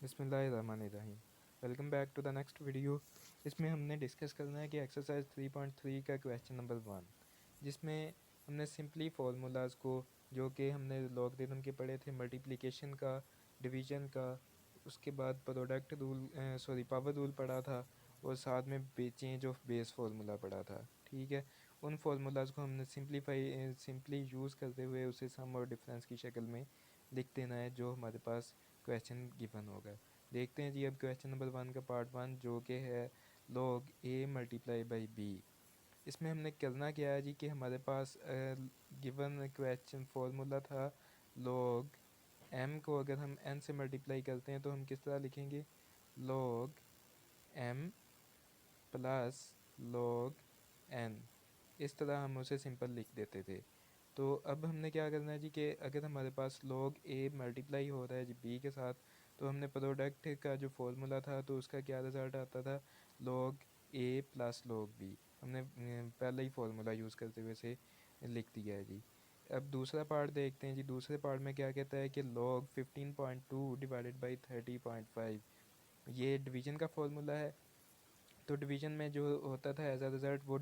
बिस्मिल्लाहिर्रहमानिर्रहीम। Welcome back to the next video. इसमें हमने डिस्कस करना है कि एक्सरसाइज 3.3 का क्वेश्चन नंबर 1, जिसमें हमने सिंपली फार्मूलाज को जो कि हमने लॉगरिथम के पढ़े थे, मल्टीप्लिकेशन का, डिवीजन का, उसके बाद प्रोडक्ट रूल पावर रूल पढ़ा था, और साथ में चेंज ऑफ बेस फार्मूला पढ़ा था। ठीक है, उन फार्मूलाज को हमने सिंपली यूज़ करते हुए उसे सम और डिफरेंस की शक्ल में लिख देना है जो हमारे पास क्वेश्चन गिवन होगा। देखते हैं जी अब क्वेश्चन नंबर 1 का पार्ट 1, जो कि है log a multiply by b. इसमें हमने करना क्या है जी कि हमारे पास गिवन क्वेश्चन फार्मूला था log m को अगर हम n से मल्टीप्लाई करते हैं तो हम किस तरह लिखेंगे, log m plus log n। इस तरह हम उसे सिंपल लिख देते थे। तो अब हमने क्या करना है जी कि अगर हमारे पास log a मल्टीप्लाई हो रहा है जी b के साथ, तो हमने प्रोडक्ट का जो फॉर्मूला था तो उसका क्या रिज़ल्ट आता था, log a plus log b। हमने पहले ही फार्मूला यूज़ करते हुए से लिख दिया है जी। अब दूसरा पार्ट देखते हैं जी। दूसरे पार्ट में क्या कहता है कि log 15.2 डिवाइडेड बाई 30.5, ये डिवीज़न का फॉर्मूला है। तो डिवीज़न में जो होता था एज अ रिज़ल्ट वो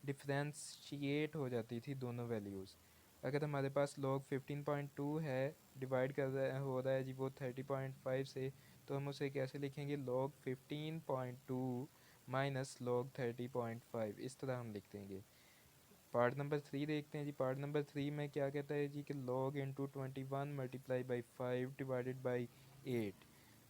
डिफ्रेंशिएट हो जाती थी दोनों वैल्यूज़। अगर हमारे पास log 15.2 है, डिवाइड कर रहा हो रहा है जी वो 30.5 से, तो हम उसे कैसे लिखेंगे, log 15.2 माइनस log 30.5, इस तरह हम लिख देंगे। पार्ट नंबर 3 देखते हैं जी। पार्ट नंबर 3 में क्या कहता है जी कि log into 21 multiply by 5 divided by 8।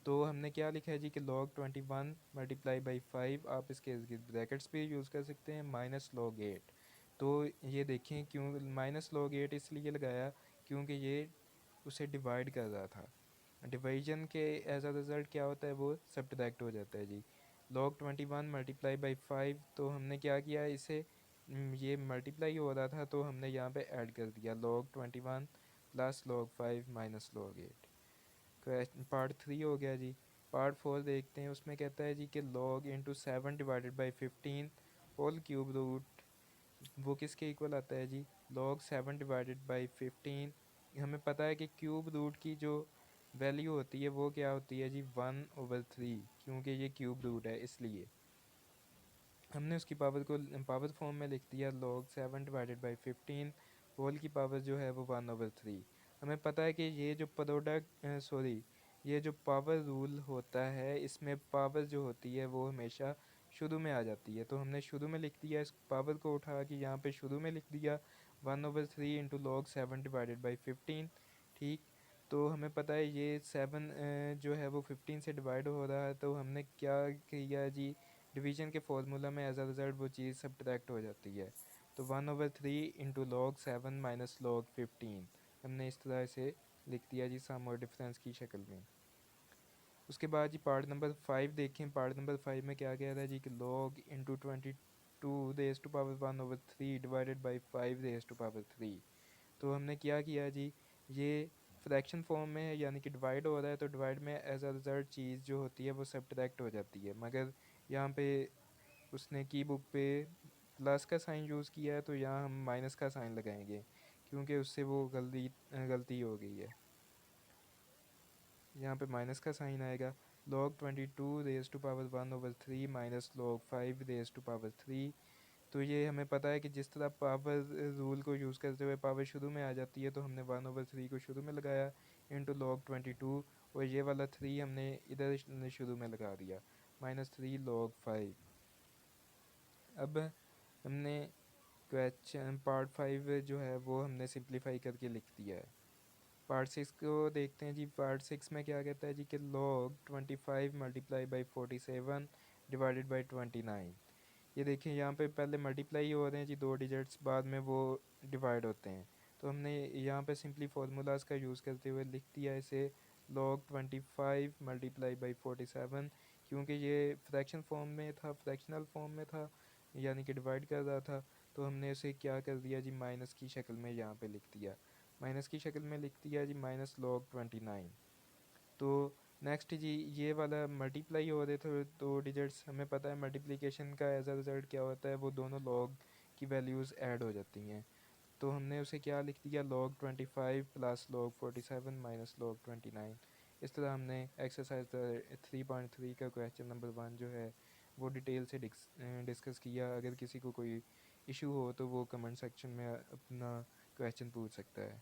तो हमने क्या लिखा है जी कि log 21 मल्टीप्लाई बाई 5, आप इसके ब्रैकेट्स भी यूज़ कर सकते हैं, माइनस log 8। तो ये देखें क्यों माइनस log 8 इसलिए लगाया क्योंकि ये उसे डिवाइड कर रहा था। डिवीजन के एज अ रिज़ल्ट क्या होता है, वो सब्ट्रैक्ट हो जाता है जी। log 21 मल्टीप्लाई बाई 5, तो हमने क्या किया इसे, ये मल्टीप्लाई हो रहा था तो हमने यहाँ पे ऐड कर दिया log 21 plus log 5 minus log 8। Question part 3 हो गया जी। पार्ट 4 देखते हैं। उसमें कहता है जी कि log into 7 divided by 15 whole cube root, वो किसके इक्वल आता है जी, log 7 डिवाइडेड बाई 15। हमें पता है कि क्यूब रूट की जो वैल्यू होती है वो क्या होती है जी, 1/3, क्योंकि ये क्यूब रूट है इसलिए हमने उसकी पावर को पावर फॉर्म में लिख दिया, log 7 डिवाइडेड बाई 15 होल की पावर जो है वो 1/3। हमें पता है कि ये जो ये जो पावर रूल होता है, इसमें पावर जो होती है वो हमेशा शुरू में आ जाती है। तो हमने शुरू में लिख दिया, इस पावर को उठा के यहाँ पे शुरू में लिख दिया 1/3 इंटू log 7 डिवाइडेड बाई 15। ठीक, तो हमें पता है ये 7 जो है वो 15 से डिवाइड हो रहा है, तो हमने क्या किया जी, डिवीजन के फार्मूला में एज अ रिज़ल्ट वो चीज़ सब्ट्रैक्ट हो जाती है। तो 1/3 इंटू log 7 माइनस log 15 हमने इस तरह से लिख दिया जी, सम और डिफरेंस की शक्ल में। उसके बाद जी पार्ट नंबर 5 देखें। पार्ट नंबर 5 में क्या कह रहा है जी कि log into 22 raise to power 1/3 divided by 5 raise to power 3। तो हमने क्या किया जी, ये फ्रैक्शन फॉर्म में है, यानी कि डिवाइड हो रहा है, तो डिवाइड में एज अ रिज़ल्ट चीज़ जो होती है वो सब्ट्रैक्ट हो जाती है। मगर यहाँ पे उसने की बुक पे प्लस का साइन यूज़ किया है, तो यहाँ हम माइनस का साइन लगाएंगे क्योंकि उससे वो गलती हो गई है। यहाँ पे माइनस का साइन आएगा। log 22 raise to power 1/3 minus log 5 raise to power 3। तो ये हमें पता है कि जिस तरह पावर रूल को यूज़ करते हुए पावर शुरू में आ जाती है, तो हमने 1/3 को शुरू में लगाया इंटू log 22, और ये वाला 3 हमने इधर शुरू में लगा दिया, -3 log 5। अब हमने क्वेश्चन पार्ट 5 जो है वो हमने सिंप्लीफाई करके लिख दिया है। पार्ट 6 को देखते हैं जी। पार्ट 6 में क्या कहता है जी कि log 25 multiply by 47 divided by 29। ये देखिए यहाँ पे पहले मल्टीप्लाई हो रहे हैं जी दो डिजिट्स, बाद में वो डिवाइड होते हैं। तो हमने यहाँ पे सिंपली फार्मूलाज का यूज़ करते हुए लिख दिया इसे log 25 मल्टीप्लाई बाई 47, क्योंकि ये फ्रैक्शन फॉर्म में था, फ्रैक्शनल फॉर्म में था, यानी कि डिवाइड कर रहा था। तो हमने उसे क्या कर दिया जी, माइनस की शक्ल में यहाँ पे लिख दिया, माइनस की शक्ल में लिख दिया जी, माइनस log 29। तो नेक्स्ट जी, ये वाला मल्टीप्लाई हो रहे थे दो डिजिट्स, हमें पता है मल्टीप्लिकेशन का एज अ रिज़ल्ट क्या होता है, वो दोनों log की वैल्यूज़ ऐड हो जाती हैं। तो हमने उसे क्या लिख दिया, log 25 plus log 47 minus log 29। इस तरह हमने एक्सरसाइज 3.3 का क्वेश्चन नंबर 1 जो है वो डिटेल से डिस्कस किया। अगर किसी को कोई इशू हो तो वो कमेंट सेक्शन में अपना क्वेश्चन पूछ सकता है।